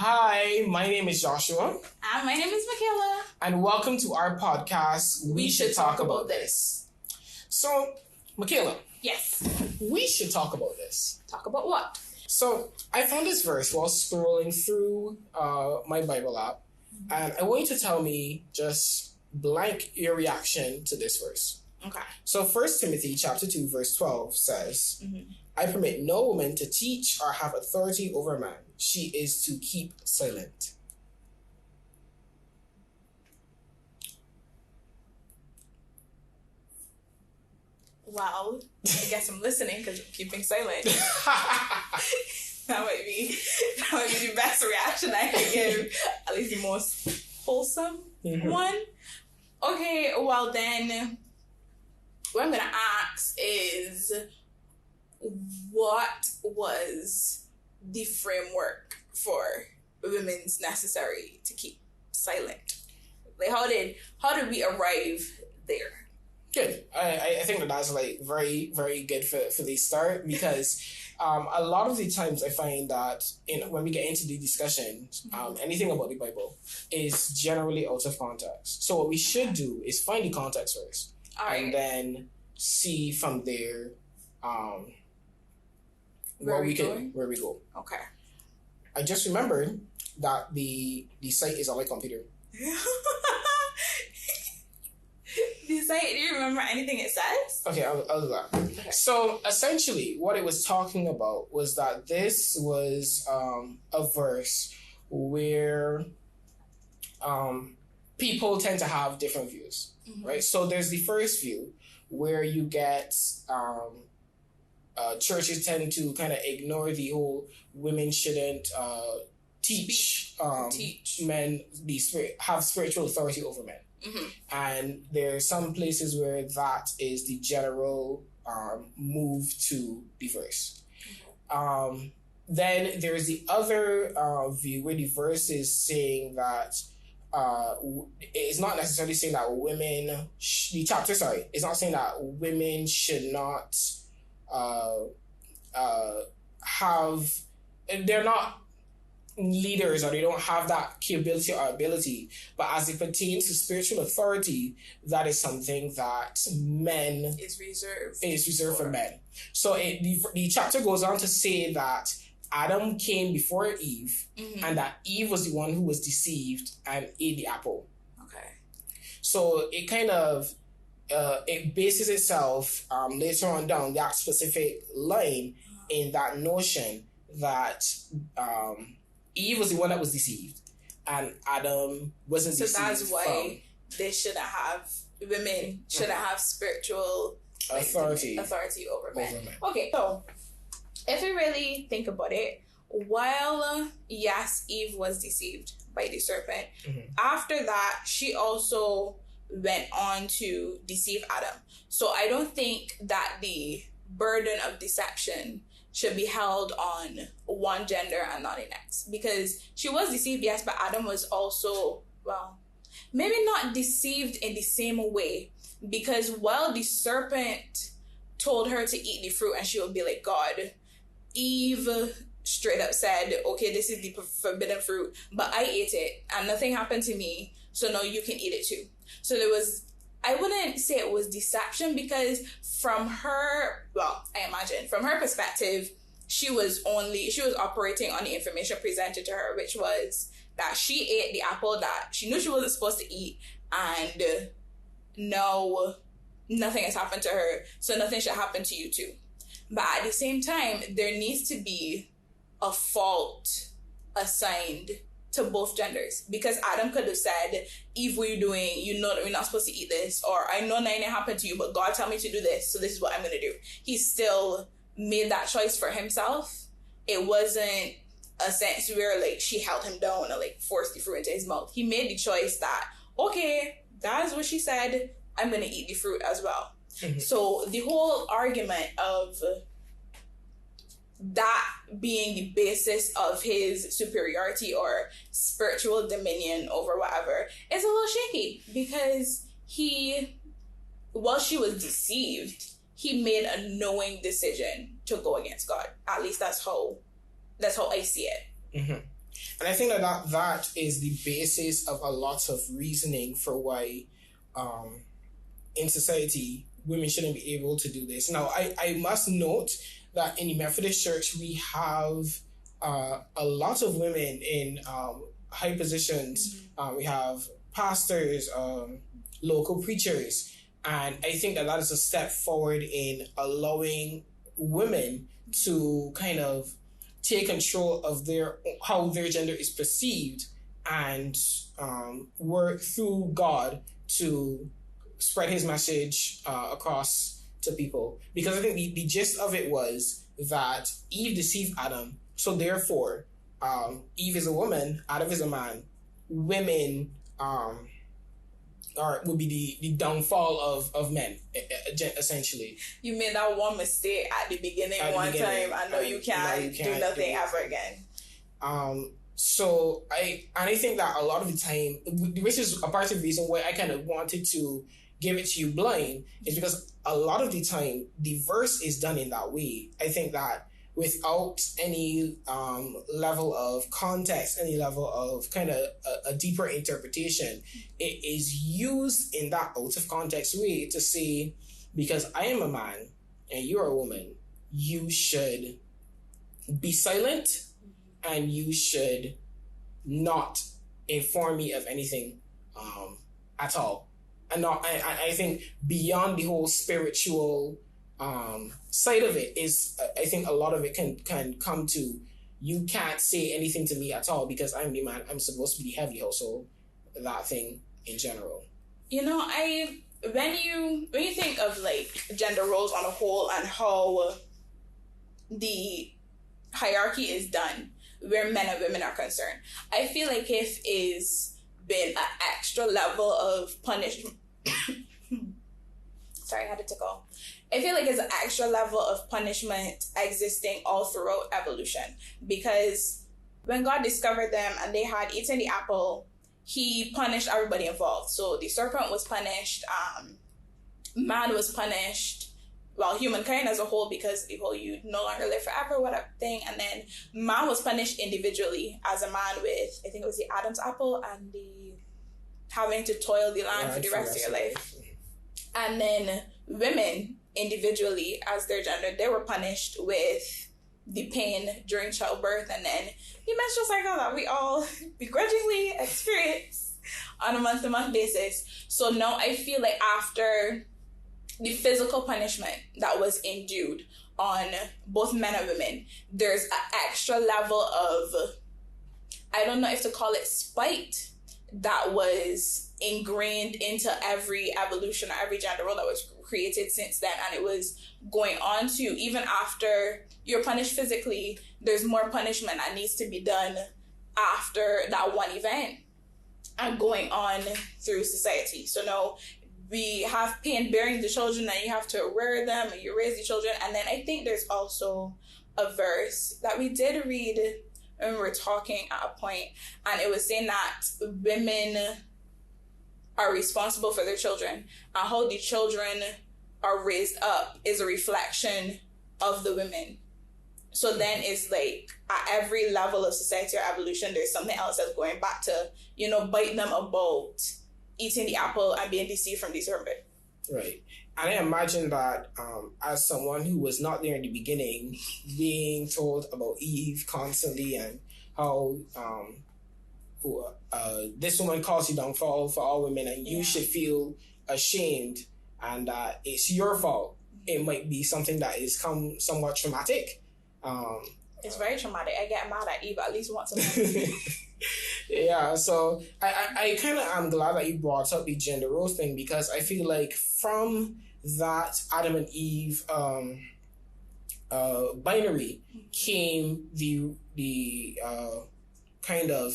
Hi, my name is Joshua. And my name is Makaila. And welcome to our podcast, We Should Talk About This. So, Makaila. Yes. We should talk about this. Talk about what? So, I found this verse while scrolling through my Bible app. And I want you to tell me just blank your reaction to this verse. Okay. So 1 Timothy chapter 2 verse 12 says, I permit no woman to teach or have authority over a man. She is to keep silent. Well, I guess I'm listening because I'm keeping silent. That might be the best reaction I can give. At least the most wholesome one. Okay, well then, what I'm going to ask is, what was the framework for women's necessary to keep silent? Like, how did we arrive there? Good. I think that's like very, very good for the start, because a lot of the times I find that when we get into the discussions, anything about the Bible is generally out of context. So what we should do is find the context first, and then see from there where we go. Okay. I just remembered that the site is on my computer. The site, do you remember anything it says? Okay, I'll do that. Okay. So essentially what it was talking about was that this was a verse where people tend to have different views, right? So there's the first view where you get churches tend to kind of ignore the whole women shouldn't teach men have spiritual authority over men. And there are some places where that is the general move to the verse. Then there is the other view where the verse is saying that it's not necessarily saying that women, it's not saying that women should not they're not leaders, or they don't have that capability or ability, but as it pertains to spiritual authority, that is something that men is reserved for men. So the chapter goes on to say that Adam came before Eve, and that Eve was the one who was deceived and ate the apple. Okay. So it kind of it bases itself later on down that specific line in that notion that Eve was the one that was deceived, and Adam wasn't deceived. So that's why women shouldn't have spiritual authority over men. Okay, so if we really think about it, while yes, Eve was deceived by the serpent, after that she also went on to deceive Adam. So I don't think that the burden of deception should be held on one gender and not the next, because she was deceived, yes, but Adam was also, well, maybe not deceived in the same way, because while the serpent told her to eat the fruit and she would be like God, Eve straight up said, okay, this is the forbidden fruit, but I ate it and nothing happened to me, so now you can eat it too. So I wouldn't say it was deception, because from her perspective, she was operating on the information presented to her, which was that she ate the apple that she knew she wasn't supposed to eat, and no, nothing has happened to her, so nothing should happen to you too. But at the same time, there needs to be a fault assigned to both genders, because Adam could have said, Eve, what are you doing? You know that we're not supposed to eat this, or I know nothing happened to you, but God told me to do this, so this is what I'm going to do. He still made that choice for himself. It wasn't a sense where like she held him down or like forced the fruit into his mouth. He made the choice that, okay, that's what she said, I'm going to eat the fruit as well. So the whole argument of that being the basis of his superiority or spiritual dominion over whatever is a little shaky, because while she was deceived, he made a knowing decision to go against God. At least that's how I see it. And I think that is the basis of a lot of reasoning for why in society women shouldn't be able to do this. Now, I must note that in the Methodist Church, we have a lot of women in high positions. We have pastors, local preachers, and I think that is a step forward in allowing women to kind of take control of how their gender is perceived and work through God to spread his message across to people. Because I think the gist of it was that Eve deceived Adam, so therefore Eve is a woman, Adam is a man. Women would be the downfall of men, essentially. You made that one mistake at the beginning one time. I know you can't do nothing ever again. So I think that a lot of the time, which is a part of the reason why I kind of wanted to give it to you blind, is because a lot of the time the verse is done in that way. I think that without any level of context, any level of kind of a deeper interpretation, it is used in that out of context way to say, because I am a man and you're a woman, you should be silent and you should not inform me of anything at all. And I think beyond the whole spiritual side of it is, I think a lot of it can come to, you can't say anything to me at all because I'm the man, I'm supposed to be heavy also, that thing in general. You know, when you think of like gender roles on a whole and how the hierarchy is done where men and women are concerned, I feel like if is been an extra level of punishment sorry, I had to tickle. I feel like it's an extra level of punishment existing all throughout evolution, because when God discovered them and they had eaten the apple, he punished everybody involved. So the serpent was punished, man was punished, well, humankind as a whole, because the whole you no longer live forever, whatever thing. And then man was punished individually as a man with, I think it was the Adam's apple and the having to toil the land for the rest of your life. And then women individually as their gender, they were punished with the pain during childbirth and then the menstrual cycle that we all begrudgingly experience on a month-to-month basis. So now I feel like after the physical punishment that was endued on both men and women, there's an extra level of, I don't know if to call it spite, that was ingrained into every evolution or every gender role that was created since then. And it was going on to, even after you're punished physically, there's more punishment that needs to be done after that one event and going on through society. So now we have pain bearing the children and you have to rear them and you raise the children. And then I think there's also a verse that we did read when we were talking at a point, and it was saying that women are responsible for their children, and how the children are raised up is a reflection of the women. So then it's like at every level of society or evolution, there's something else that's going back to, bite them about eating the apple and being deceived from the serpent. Right. And I imagine that as someone who was not there in the beginning, being told about Eve constantly and how this woman caused you downfall for all women and you should feel ashamed and that it's your fault. It might be something that is somewhat traumatic. It's very traumatic. I get mad at Eve at least once a month. Yeah, so I kind of am glad that you brought up the gender roles thing, because I feel like from that Adam and Eve binary came the kind of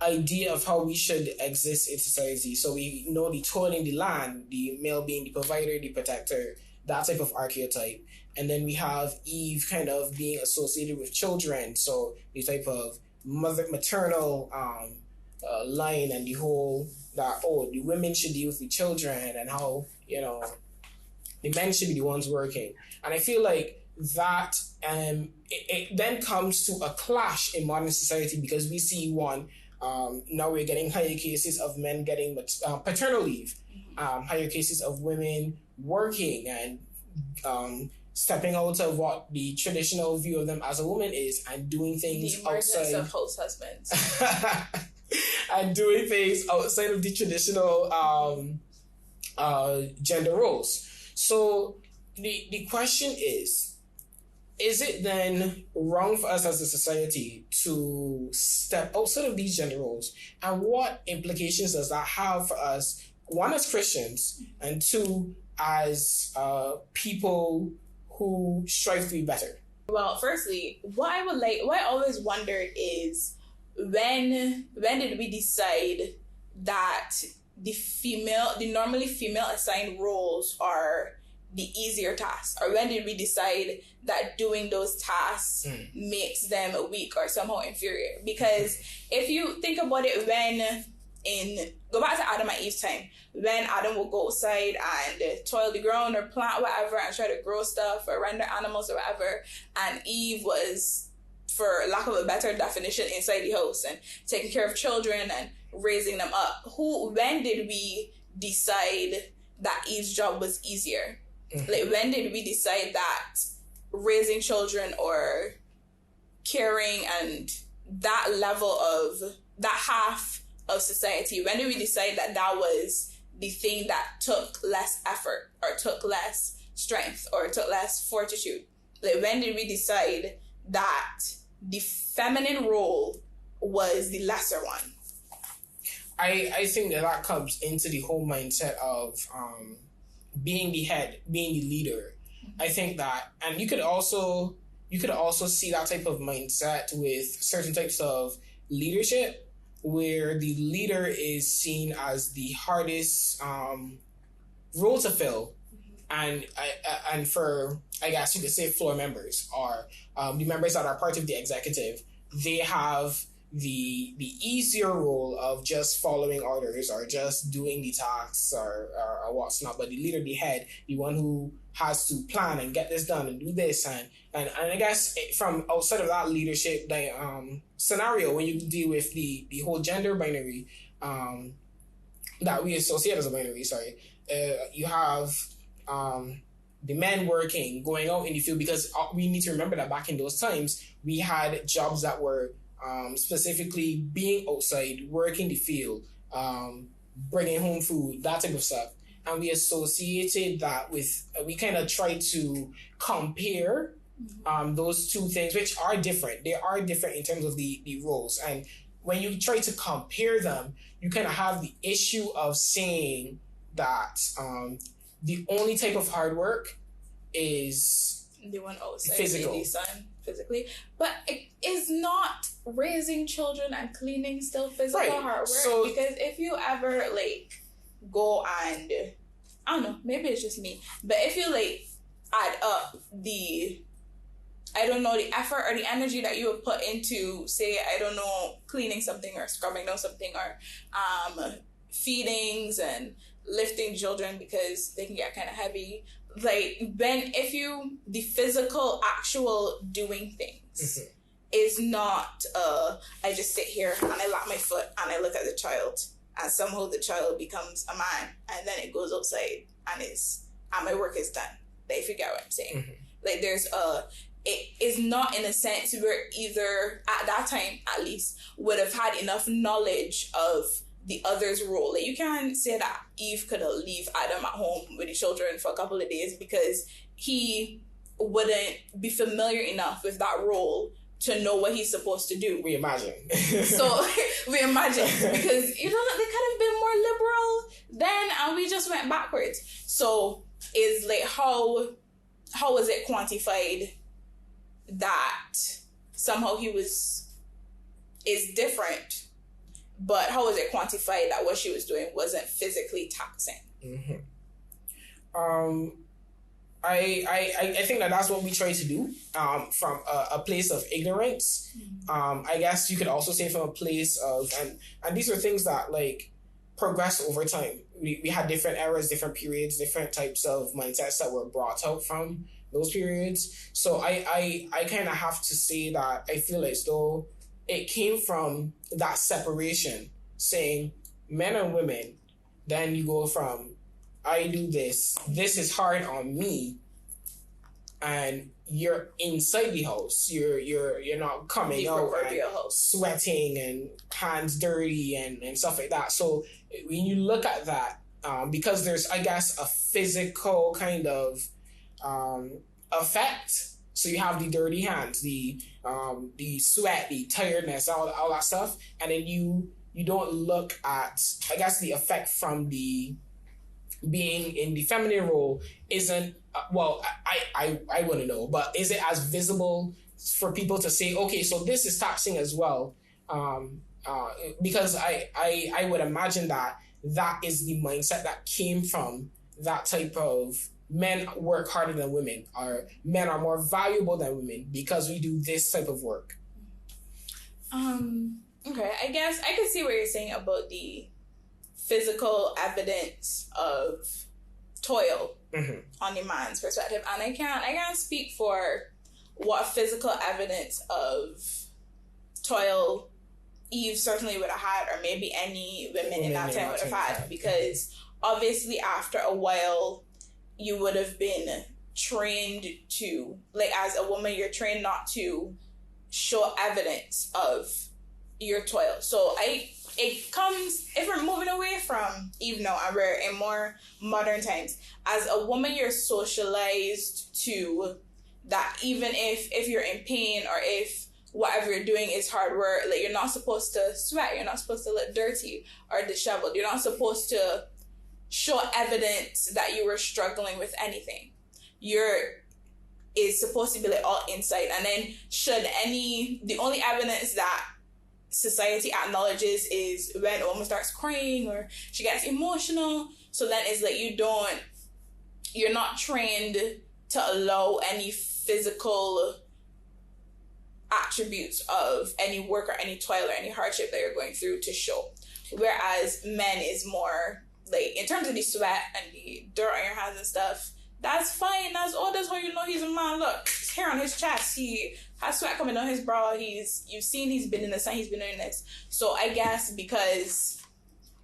idea of how we should exist in society. So we know the toiling the land, the male being the provider, the protector, that type of archetype. And then we have Eve kind of being associated with children. So the type of maternal line and the whole that, the women should deal with the children and how, the men should be the ones working. And I feel like that it then comes to a clash in modern society, because we see one, now we're getting higher cases of men getting paternal leave, higher cases of women working and stepping out of what the traditional view of them as a woman is, and doing things outside of host husbands. And doing things outside of the traditional gender roles. So the question is it then wrong for us as a society to step outside of these gender roles? And what implications does that have for us, one, as Christians, and two, as people who strive to be better? Well, firstly, what I always wondered is, when did we decide that the normally female assigned roles are the easier tasks? Or when did we decide that doing those tasks makes them weak or somehow inferior? Because if you think about it, go back to Adam and Eve's time, when Adam would go outside and toil the ground or plant whatever and try to grow stuff or render animals or whatever, and Eve was, for lack of a better definition, inside the house and taking care of children and raising them up. When did we decide that Eve's job was easier? Like, when did we decide that raising children or caring and that level of that half of society, when did we decide that was the thing that took less effort or took less strength or took less fortitude? Like, when did we decide that the feminine role was the lesser one? I think that comes into the whole mindset of being the head, being the leader. I think that, and you could also see that type of mindset with certain types of leadership, where the leader is seen as the hardest role to fill, and for, I guess you could say, floor members, or the members that are part of the executive, they have the easier role of just following orders or just doing the tasks or what's not. But the leader, the head, the one who has to plan and get this done and do this, and I guess from outside of that leadership scenario, when you deal with the whole gender binary that we associate as a binary, you have the men working, going out in the field, because we need to remember that back in those times we had jobs that were specifically being outside, working the field, bringing home food, that type of stuff. And we associated that with, we kind of try to compare those two things, which are different. They are different in terms of the roles. And when you try to compare them, you kind of have the issue of saying that the only type of hard work is the one outside, physical. The sun, physically. But it is not raising children and cleaning still physical hard work? So, because if you ever go and, I don't know, maybe it's just me, but if you add up the effort or the energy that you would put into, say, I don't know, cleaning something or scrubbing down something or feedings and lifting children because they can get kind of heavy, the physical actual doing things is not I just sit here and I lap my foot and I look at the child and somehow the child becomes a man and then it goes outside and my work is done. If you get what I'm saying. It is not, in a sense, where either at that time at least would have had enough knowledge of the other's role. You can't say that Eve could leave Adam at home with the children for a couple of days because he wouldn't be familiar enough with that role to know what he's supposed to do. We imagine. We imagine. Because, they could have been more liberal then and we just went backwards. So, is how was it quantified that somehow is different, but how was it quantified that what she was doing wasn't physically taxing? I think that's what we try to do from a place of ignorance. I guess you could also say from a place of, and these are things that progress over time. We had different eras, different periods, different types of mindsets that were brought out from those periods. So I kind of have to say that I feel as though it came from that separation, saying men and women. Then you go from I do this is hard on me, and you're inside the house. You're not coming out and sweating and hands dirty and stuff like that. So when you look at that, because there's, I guess, a physical kind of effect. So you have the dirty hands, the sweat, the tiredness, all that stuff, and then you don't look at, I guess, the effect from the being in the feminine role isn't, well, I wouldn't know, but is it as visible for people to say, okay, so this is taxing as well? Because I would imagine that is the mindset that came from that type of men work harder than women, or men are more valuable than women because we do this type of work. Okay, I guess I can see what you're saying about the physical evidence of toil on the man's perspective, and I can't speak for what physical evidence of toil Eve certainly would have had, or maybe any women in that time would have had, because obviously after a while you would have been trained to, like, as a woman, you're trained not to show evidence of your toil. So it comes, if we're moving away from Eve now and we're in more modern times, as a woman you're socialized to that even if you're in pain, or if whatever you're doing is hard work, like, you're not supposed to sweat, you're not supposed to look dirty or disheveled, you're not supposed to show evidence that you were struggling with anything. It's supposed to be like all inside. And then the only evidence that society acknowledges is when a woman starts crying or she gets emotional. So then it's like you're not trained to allow any physical attributes of any work or any toil or any hardship that you're going through to show. Whereas men is more like, in terms of the sweat and the dirt on your hands and stuff, that's fine. That's how you know he's a man. Look, his hair on his chest, he has sweat coming down his brow, you've seen he's been in the sun, he's been doing this. So I guess because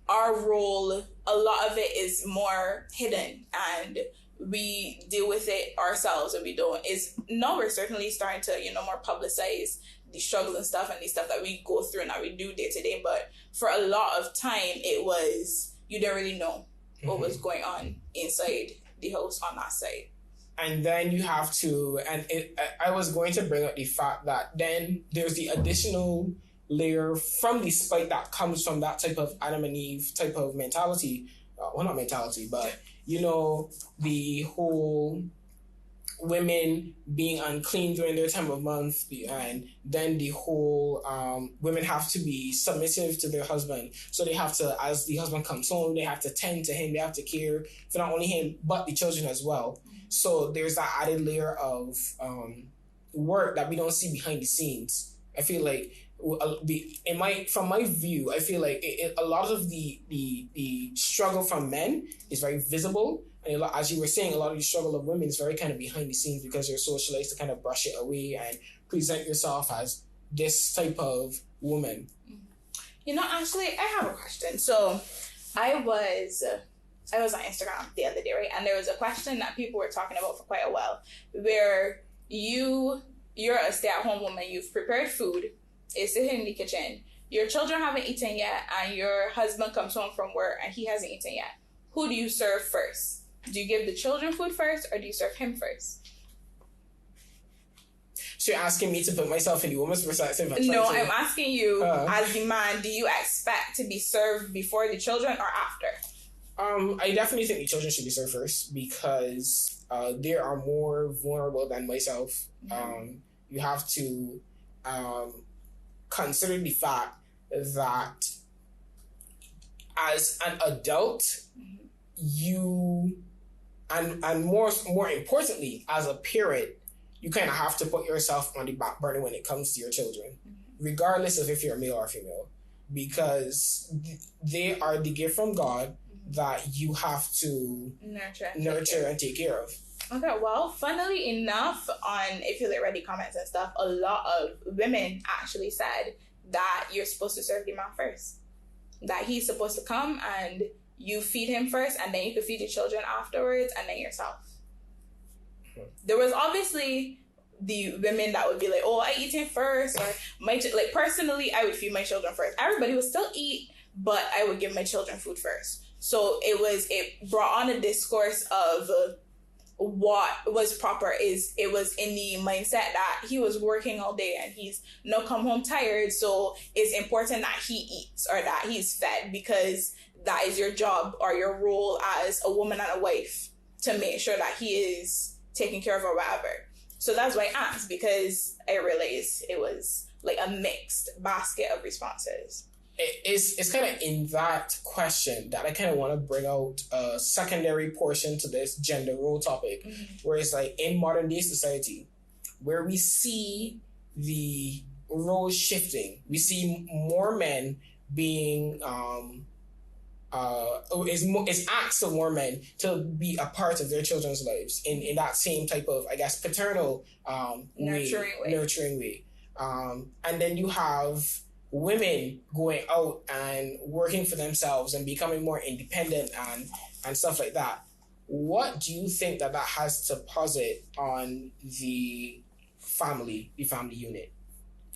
our role, a lot of it is more hidden and we deal with it ourselves, and we're certainly starting to, more publicize the struggle and stuff and the stuff that we go through and that we do day to day. But for a lot of time, it was, you didn't really know what was going on inside the house on that side. And then you have to, I was going to bring up the fact that then there's the additional layer from the spite that comes from that type of Adam and Eve type of mentality. Well, not mentality, but, the whole women being unclean during their time of month, and then the whole women have to be submissive to their husband. So they have to, as the husband comes home, they have to tend to him, they have to care for not only him, but the children as well. So there's that added layer of work that we don't see behind the scenes. I feel like from my view, I feel like a lot of the struggle from men is very visible, and as you were saying, a lot of the struggle of women is very kind of behind the scenes, because you're socialized to kind of brush it away and present yourself as this type of woman. Actually, I have a question. So I was on Instagram the other day, right? And there was a question that people were talking about for quite a while, where you're a stay-at-home woman, you've prepared food, it's sitting in the kitchen, your children haven't eaten yet, and your husband comes home from work and he hasn't eaten yet. Who do you serve first? Do you give the children food first, or do you serve him first? So you're asking me to put myself in the woman's perspective? No, I'm asking you, as the man, do you expect to be served before the children or after? I definitely think the children should be served first, because they are more vulnerable than myself. You have to consider the fact that as an adult, you, and more importantly, as a parent, you kind of have to put yourself on the back burner when it comes to your children, regardless of if you're male or female, because they are the gift from God that you have to nurture and take care of. Okay, well, funnily enough, if you read the comments and stuff, a lot of women actually said that you're supposed to serve the man first. That he's supposed to come and you feed him first, and then you can feed your children afterwards, and then yourself. There was obviously the women that would be like, oh, I eat him first, or personally, I would feed my children first. Everybody would still eat, but I would give my children food first. So it brought on a discourse of what was proper. It was in the mindset that he was working all day and he's not come home tired, so it's important that he eats or that he's fed, because that is your job or your role as a woman and a wife, to make sure that he is taken care of or whatever. So that's why I asked, because I realized it was like a mixed basket of responses. It's kind of in that question that I kind of want to bring out a secondary portion to this gender role topic, where it's like in modern day society, where we see the roles shifting, we see more men being it's asked of more men to be a part of their children's lives in that same type of, I guess, paternal nurturing way. And then you have women going out and working for themselves and becoming more independent and stuff like that. What do you think that has to posit on the family unit?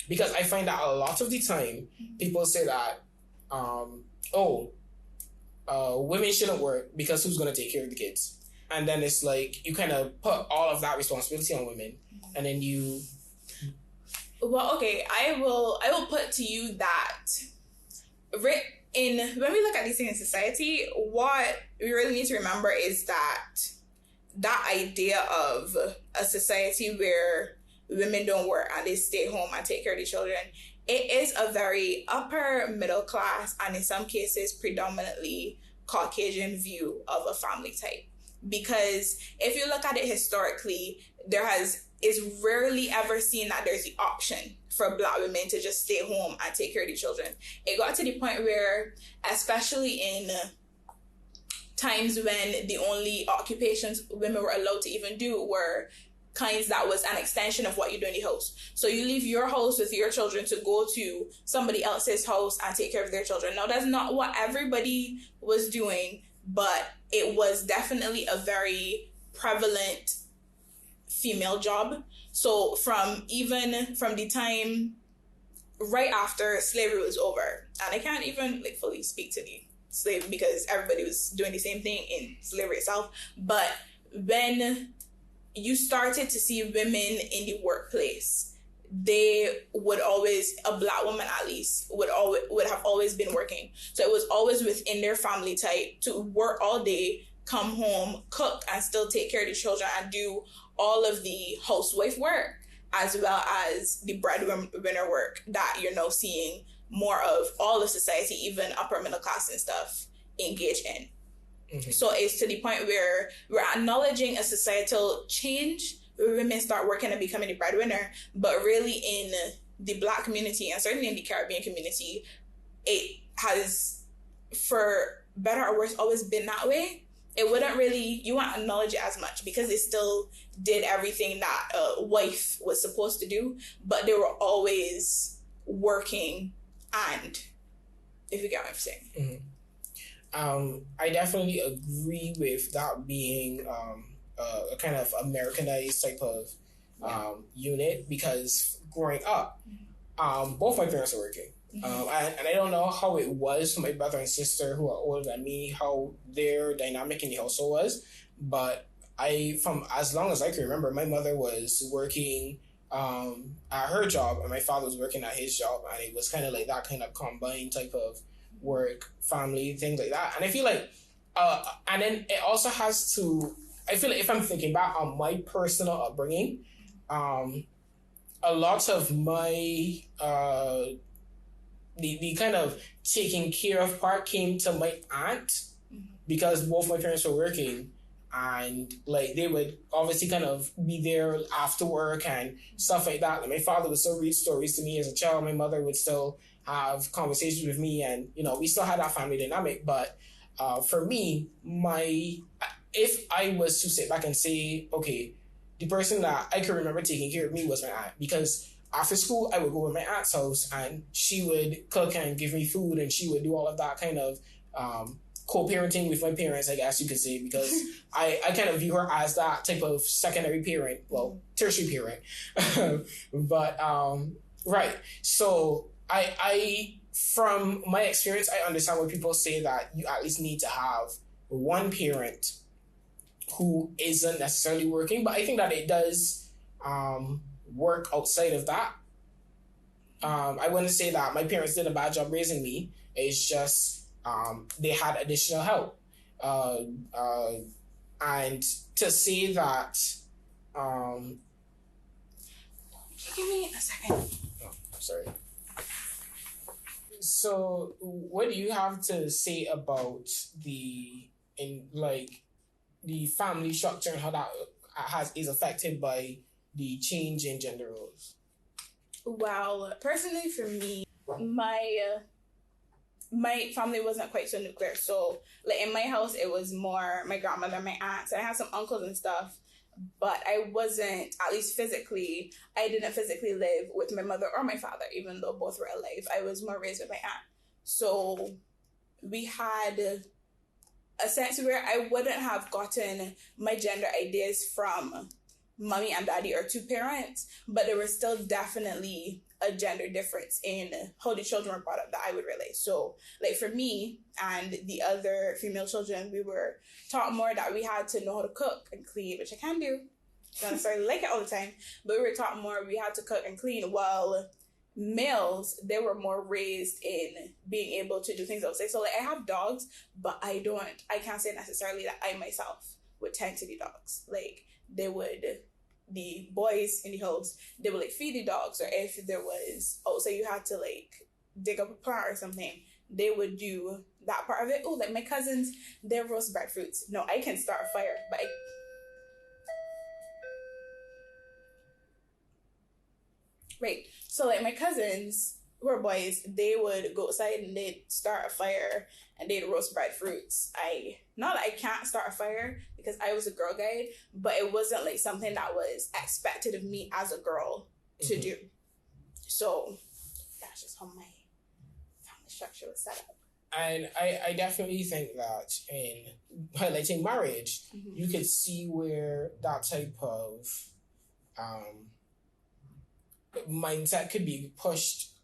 Because I find that a lot of the time people say that, women shouldn't work because who's going to take care of the kids? And then it's like you kind of put all of that responsibility on women, and then you... Well, okay, I will put to you that when we look at these things in society, what we really need to remember is that idea of a society where women don't work and they stay home and take care of the children, it is a very upper middle class and in some cases predominantly Caucasian view of a family type. Because if you look at it historically, it's rarely ever seen that there's the option for Black women to just stay home and take care of the children. It got to the point where, especially in times when the only occupations women were allowed to even do were kinds that was an extension of what you do in the house. So you leave your house with your children to go to somebody else's house and take care of their children. Now, that's not what everybody was doing, but it was definitely a very prevalent female job. So from the time right after slavery was over, and I can't even fully speak to the slave because everybody was doing the same thing in slavery itself, but when you started to see women in the workplace, they would always, a Black woman at least, would have always been working. So it was always within their family type to work all day, come home, cook, and still take care of the children and do all of the housewife work as well as the breadwinner work that you're now seeing more of all of society, even upper middle class and stuff, engage in. Mm-hmm. So it's to the point where we're acknowledging a societal change where women start working and becoming the breadwinner, but really in the Black community and certainly in the Caribbean community, it has, for better or worse, always been that way. It wouldn't really, you won't acknowledge it as much because it still did everything that a wife was supposed to do, but they were always working, and if you get what I'm saying. Mm-hmm. I definitely agree with that being a kind of Americanized type of unit, because growing up, both my parents are working. And I don't know how it was for my brother and sister who are older than me, how their dynamic in the household was, but from as long as I can remember, my mother was working at her job and my father was working at his job, and it was kind of like that kind of combined type of work, family, things like that. And I feel like, and then it also has to, I feel like if I'm thinking back on my personal upbringing, a lot of my, the kind of taking care of part came to my aunt, because both my parents were working, and like they would obviously kind of be there after work and stuff like that. Like my father would still read stories to me as a child. My mother would still have conversations with me, and we still had that family dynamic. But for me, if I was to sit back and say, okay, the person that I can remember taking care of me was my aunt, because after school I would go to my aunt's house and she would cook and give me food, and she would do all of that kind of co-parenting with my parents, I guess you could say, because I kind of view her as that type of secondary parent, well, tertiary parent. But right, so I from my experience, I understand when people say that you at least need to have one parent who isn't necessarily working, but I think that it does work outside of that. I wouldn't say that my parents did a bad job raising me. It's just they had additional help. And to say that... Give me a second. Oh, sorry. So what do you have to say about the family structure and how that is affected by the change in gender roles? Well, personally for me, my family wasn't quite so nuclear. So like in my house, it was more my grandmother, my aunts, and I had some uncles and stuff. But I wasn't, at least physically, I didn't physically live with my mother or my father, even though both were alive. I was more raised with my aunt. So we had a sense where I wouldn't have gotten my gender ideas from mommy and daddy or two parents, but there was still definitely a gender difference in how the children were brought up that I would relate. So like for me and the other female children, we were taught more that we had to know how to cook and clean, which I can do. Don't necessarily like it all the time, but we were taught more we had to cook and clean, while males, they were more raised in being able to do things outside. So like I have dogs, but I can't say necessarily that I myself would tend to the dogs. Like the boys in the house, they would like feed the dogs, or if there was also you had to like dig up a plant or something, they would do that part of it. Oh, like my cousins, they roast breadfruits. No, I can start a fire, but right. So like my cousins who are boys, they would go outside and they'd start a fire and they'd roast breadfruits. Not that I can't start a fire because I was a girl guide, but it wasn't like something that was expected of me as a girl to do. So that's just how my family structure was set up. And I definitely think that in highlighting marriage, you could see where that type of mindset could be pushed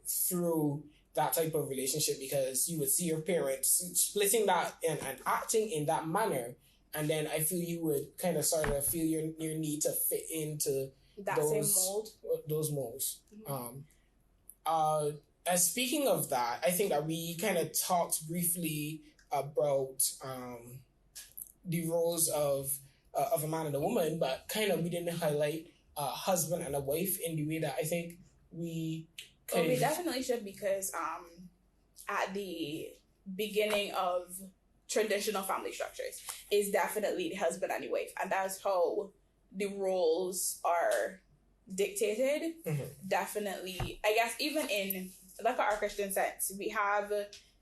through that type of relationship, because you would see your parents splitting that and acting in that manner, and then I feel you would kind of sort of feel your need to fit into that same mold. Those molds. And speaking of that, I think that we kind of talked briefly about the roles of a man and a woman, but kind of we didn't highlight a husband and a wife in the way that I think we could. Well, we definitely should, because at the beginning of traditional family structures is definitely the husband and the wife, and that's how the roles are dictated. Definitely, I guess even in like our Christian sense, we have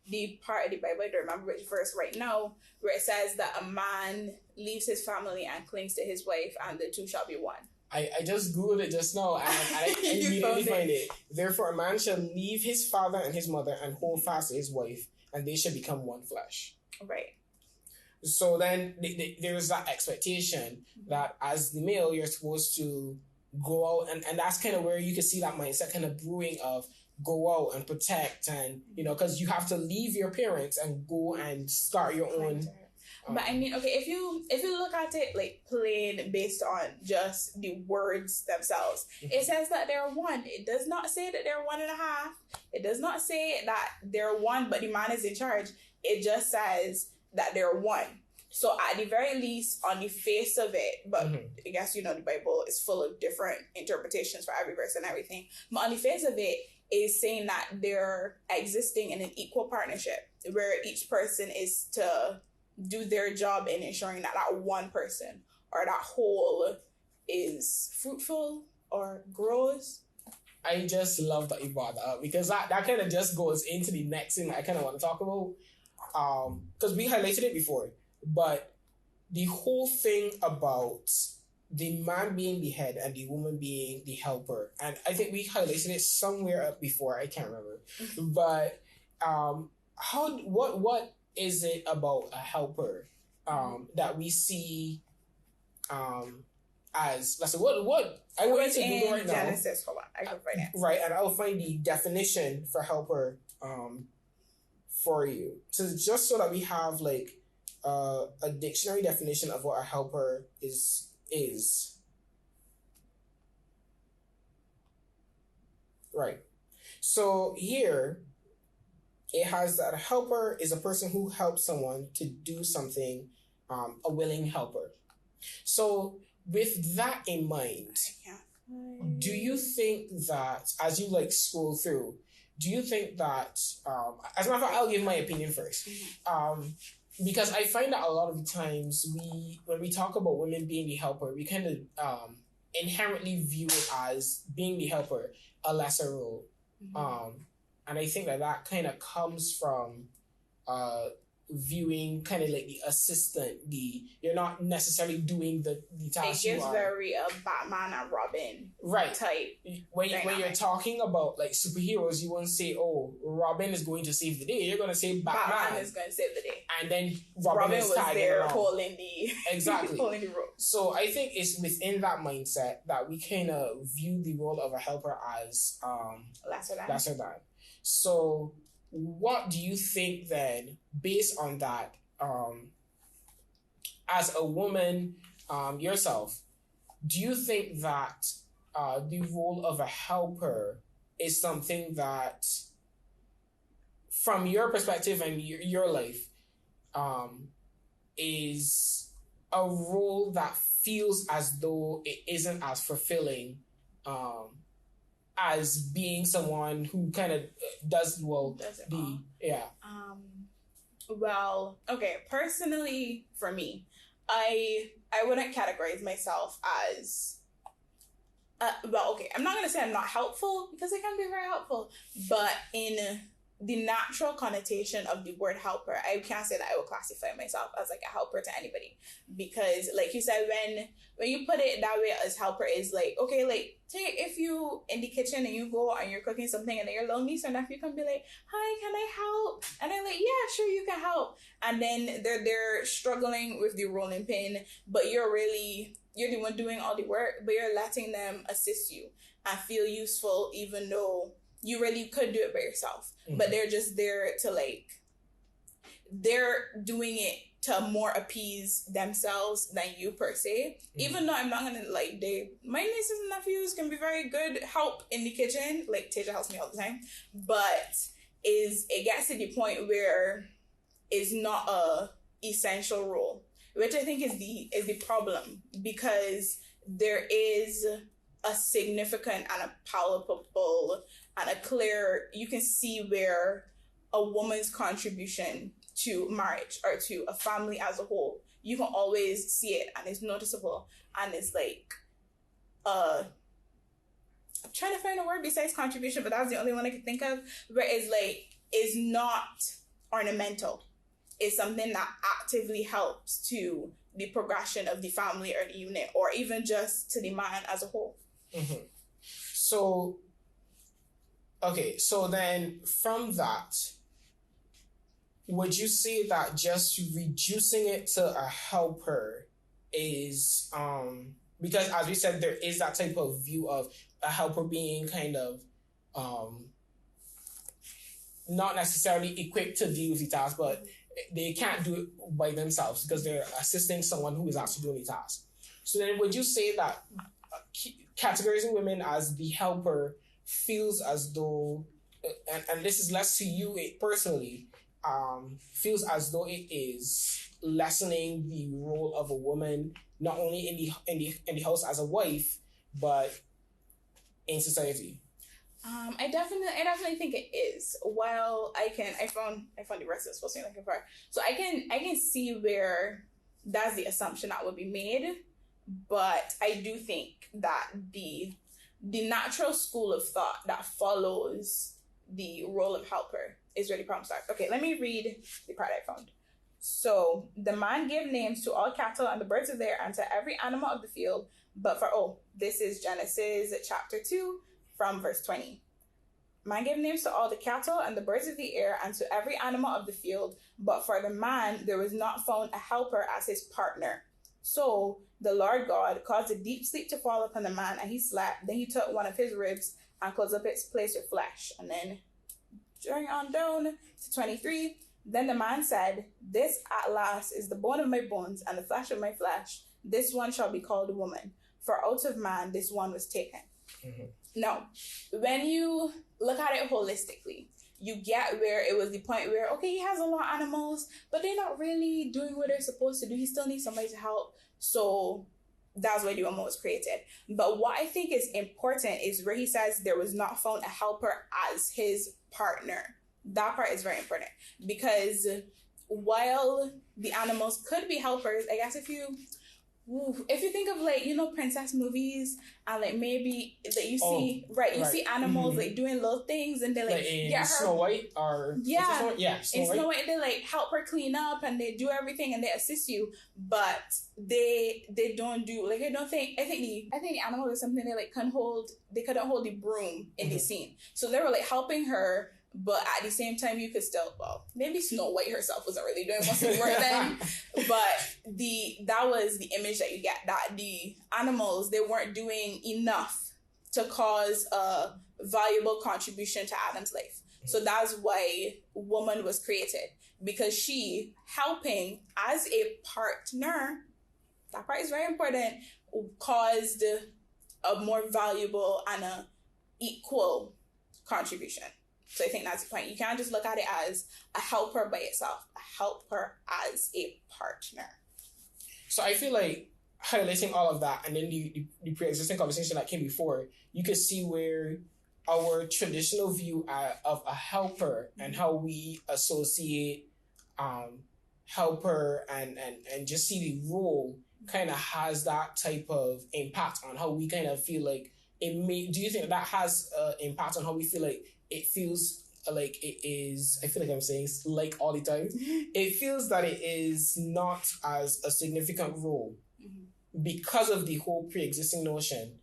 the part of the Bible, I don't remember which verse right now, where it says that a man leaves his family and clings to his wife, and the two shall be one. I just Googled it just now, and I immediately find it. Therefore, a man shall leave his father and his mother and hold fast to his wife, and they shall become one flesh. Right. So then there is that expectation that as the male, you're supposed to go out, and that's kind of where you can see that mindset kind of brewing of go out and protect, and because you have to leave your parents and go and start your own. But I mean, okay, if you look at it like plain based on just the words themselves, it says that they're one. It does not say that they're 1.5. It does not say that they're one, but the man is in charge. It just says that they're one. So at the very least, on the face of it, but I guess, the Bible is full of different interpretations for every verse and everything. But on the face of it, is saying that they're existing in an equal partnership where each person is to do their job in ensuring that that one person or that whole is fruitful or grows. I just love that you brought that up, because that kind of just goes into the next thing that I kind of want to talk about. Because we highlighted it before, but the whole thing about the man being the head and the woman being the helper, and I think we highlighted it somewhere up before, I can't remember, but what is it about a helper that we see as, let's say, what I went to Google right now. Genesis, hold on, I can find it. Right, and I'll find the definition for helper for you. So just so that we have like a dictionary definition of what a helper is. Right. So here it has that a helper is a person who helps someone to do something, a willing helper. So with that in mind, do you think that as you like scroll through, do you think that, as a matter of fact, I'll give my opinion first. Because I find that a lot of the times when we talk about women being the helper, we kind of inherently view it as being the helper a lesser role. And I think that kind of comes from viewing kind of like the assistant, you're not necessarily doing the task. It gives very Batman and Robin type. When you're talking about like superheroes, you won't say, oh, Robin is going to save the day. You're going to say Batman is going to save the day. And then Robin is was there holding the exactly holding the rope. So I think it's within that mindset that we kind of view the role of a helper as lesser than. So what do you think then, based on that, as a woman yourself, do you think that the role of a helper is something that, from your perspective and your life, is a role that feels as though it isn't as fulfilling as being someone who kind of does well, okay, personally for me, I wouldn't categorize myself as I'm not gonna say I'm not helpful, because I can be very helpful, but in the natural connotation of the word helper, I can't say that I would classify myself as like a helper to anybody, because like you said, when you put it that way, as helper is like, okay, like say if you in the kitchen and you go and you're cooking something and then your little niece or nephew can be like, hi, can I help? And they're like, yeah, sure, you can help. And then they're struggling with the rolling pin, but you're the one doing all the work, but you're letting them assist you and feel useful, even though you really could do it by yourself. But they're just there to they're doing it to more appease themselves than you per se. Even though I'm not gonna my nieces and nephews can be very good help in the kitchen. Like Tasia helps me all the time, but it gets to the point where it's not a essential role, which I think is the problem, because there is a significant and a palpable and a clear, you can see where a woman's contribution to marriage or to a family as a whole, you can always see it and it's noticeable, and it's like I'm trying to find a word besides contribution, but that's the only one I can think of, where it's like, it's not ornamental. It's something that actively helps to the progression of the family or the unit, or even just to the man as a whole. So, okay, so then from that, would you say that just reducing it to a helper is, because as we said, there is that type of view of a helper being kind of not necessarily equipped to deal with the task, but they can't do it by themselves because they're assisting someone who is actually doing the task. So then would you say that categorizing women as the helper feels as though, and this is less to you personally, feels as though it is lessening the role of a woman, not only in the house as a wife, but in society? I definitely think it is. While I found the rest of the supposed to be looking for. So I can see where that's the assumption that would be made, but I do think that the natural school of thought that follows the role of helper is really problem starved. Okay, let me read the part I found. So the man gave names to all cattle and the birds of the air and to every animal of the field. But for, this is Genesis chapter 2 from verse 20. Man gave names to all the cattle and the birds of the air and to every animal of the field. But for the man, there was not found a helper as his partner. So the Lord God caused a deep sleep to fall upon the man, and he slept. Then he took one of his ribs and closed up its place with flesh. And then, going on down to 23, then the man said, this at last is the bone of my bones and the flesh of my flesh. This one shall be called a woman, for out of man this one was taken. Mm-hmm. Now, when you look at it holistically, you get where it was the point where, okay, he has a lot of animals, but they're not really doing what they're supposed to do. He still needs somebody to help. So that's why the woman was created. But what I think is important is where he says there was not found a helper as his partner. That part is very important, because while the animals could be helpers, I guess if you think of, like, princess movies, and like maybe that you see, see animals like doing little things, and they like get her. Snow White or Snow White, they like help her clean up and they do everything and they assist you, but they don't do, like, I think the animals is something they like couldn't hold the broom in the scene, so they were like helping her. But at the same time, you could still, maybe Snow White herself wasn't really doing most of the work then. But that was the image that you get, that the animals, they weren't doing enough to cause a valuable contribution to Adam's life. So that's why woman was created, because she helping as a partner, that part is very important, caused a more valuable and a equal contribution. So I think that's the point. You can't just look at it as a helper by itself, a helper as a partner. So I feel like highlighting all of that, and then the pre-existing conversation that came before, you could see where our traditional view of a helper and how we associate helper and just see the role kind of has that type of impact on how we kind of feel like it may. Do you think that has impact on how we feel like it feels like it is? I feel like I'm saying like all the time. It feels that it is not as a significant role because of the whole pre-existing notion.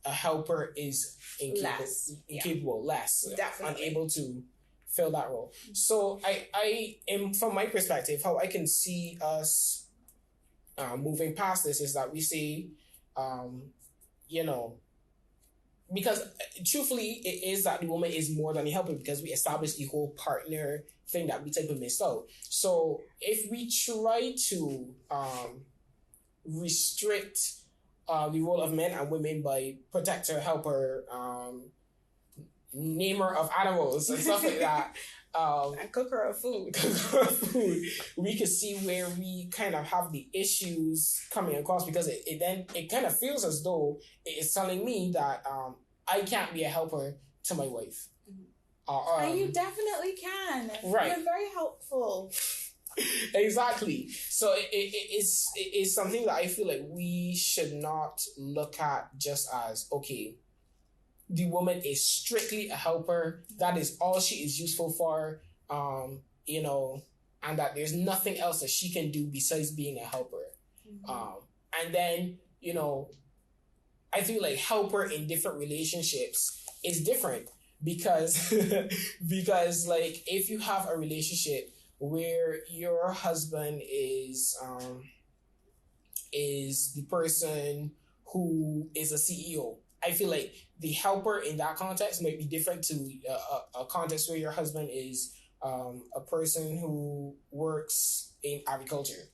A helper is incapable, less, definitely unable to fill that role. So I am, from my perspective, how I can see us moving past this is that we say, because truthfully, it is that the woman is more than a helper, because we established the whole partner thing that we type of missed out. So if we try to restrict the role of men and women by protector, helper, namer of animals and stuff like that, and cooker of food, we could see where we kind of have the issues coming across, because it kind of feels as though it is telling me that I can't be a helper to my wife. And you definitely can. Right. You're very helpful. Exactly. So it is something that I feel like we should not look at just as, okay, the woman is strictly a helper. That is all she is useful for, and that there's nothing else that she can do besides being a helper. And then, I feel like helper in different relationships is different, because like if you have a relationship where your husband is the person who is a CEO, I feel like the helper in that context might be different to a context where your husband is a person who works in agriculture,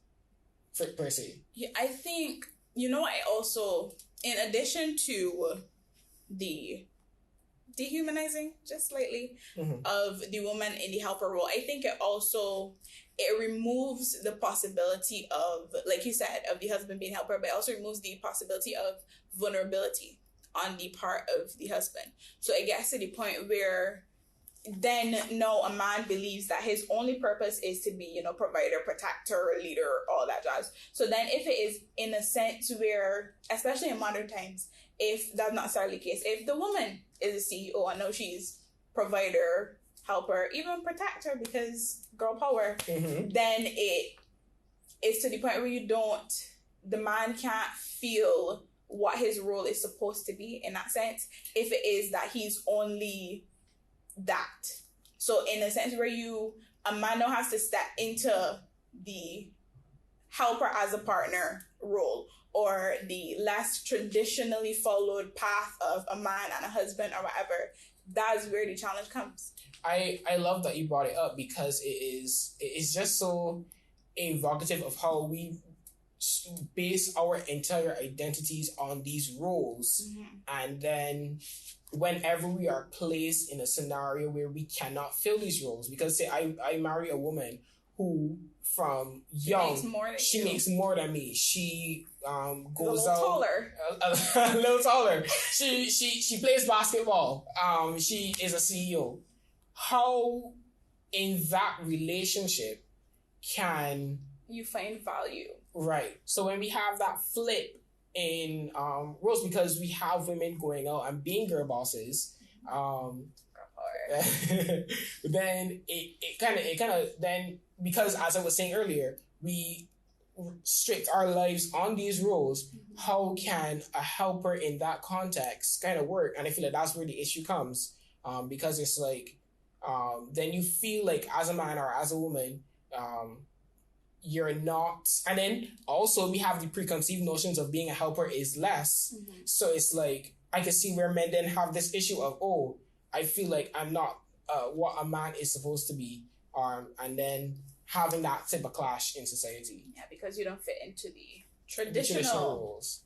per se. Yeah, I think, I also, in addition to the dehumanizing just slightly of the woman in the helper role, I think it removes the possibility of, like you said, of the husband being helper, but it also removes the possibility of vulnerability on the part of the husband. So it gets to the point where then a man believes that his only purpose is to be, provider, protector, leader, all that jazz. So then if it is in a sense where, especially in modern times, if that's not necessarily the case, if the woman is a CEO, I know she's provider, helper, even protector, because girl power, then it is to the point where the man can't feel what his role is supposed to be in that sense, if it is that he's only that. So in a sense where a man now has to step into the helper as a partner role, or the less traditionally followed path of a man and a husband or whatever, that's where the challenge comes. I love that you brought it up, because it is just so evocative of how we base our entire identities on these roles. And then whenever we are placed in a scenario where we cannot fill these roles, because say I marry a woman who from young she makes more than me. She goes out taller. A little taller. She plays basketball. She is a CEO. How in that relationship can you find value? Right. So when we have that flip in roles, because we have women going out and being girl bosses, then it kind of then, because as I was saying earlier, we restrict our lives on these roles. How can a helper in that context kind of work? And I feel like that's where the issue comes, because it's like then you feel like as a man or as a woman, you're not. And then also we have the preconceived notions of being a helper is less. So it's like I can see where men then have this issue of, oh, I feel like I'm not what a man is supposed to be, and then having that type of clash in society. Yeah, because you don't fit into the traditional roles.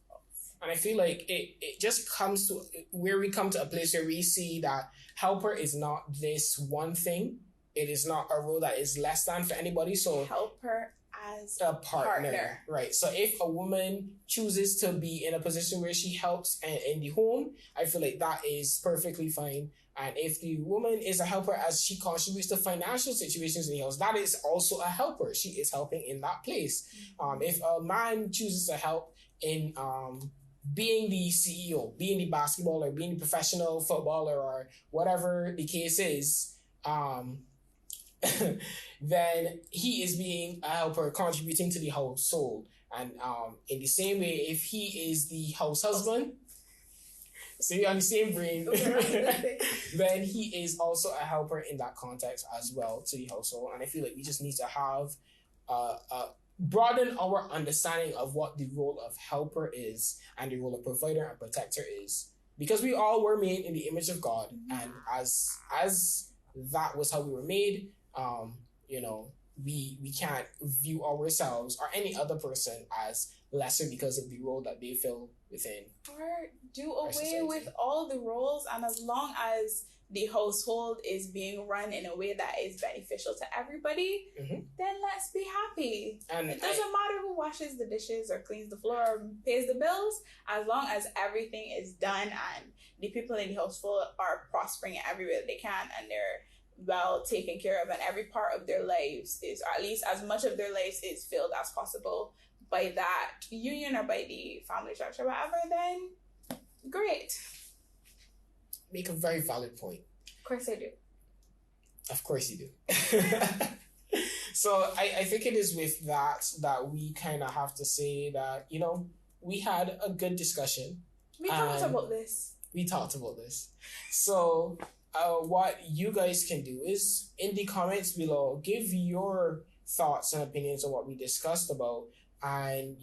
And I feel like it just comes to where we come to a place where we see that helper is not this one thing. It is not a role that is less than for anybody. So helper as a partner. Right. So if a woman chooses to be in a position where she helps in the home, I feel like that is perfectly fine. And if the woman is a helper as she contributes to financial situations in the house, that is also a helper. She is helping in that place. If a man chooses to help in being the CEO, being the basketballer, being the professional footballer, or whatever the case is, then he is being a helper, contributing to the household. And in the same way, if he is the house husband, so you're on the same brain, then he is also a helper in that context as well to the household. And I feel like we just need to have broaden our understanding of what the role of helper is and the role of provider and protector is, because we all were made in the image of God, and as that was how we were made. We can't view ourselves or any other person as lesser because of the role that they fill within. Or do away with all the roles, and as long as the household is being run in a way that is beneficial to everybody, then let's be happy. And it doesn't matter who washes the dishes or cleans the floor or pays the bills, as long as everything is done and the people in the household are prospering in every way that they can, and they're well taken care of, and every part of their lives is, or at least as much of their lives is filled as possible by that union or by the family structure, whatever, then great. Make a very valid point. Of course I do. Of course you do. So I think it is with that we kind of have to say that, we had a good discussion. We talked about this. So what you guys can do is in the comments below, give your thoughts and opinions on what we discussed about. And,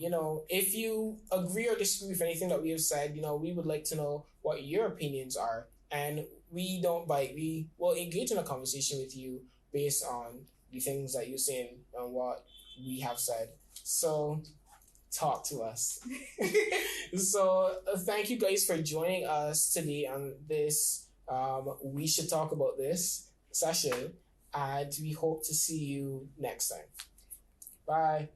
if you agree or disagree with anything that we have said, we would like to know what your opinions are. And we don't bite. We will engage in a conversation with you based on the things that you're saying and what we have said. So talk to us. So thank you guys for joining us today on this We Should Talk About This session. And we hope to see you next time. Bye.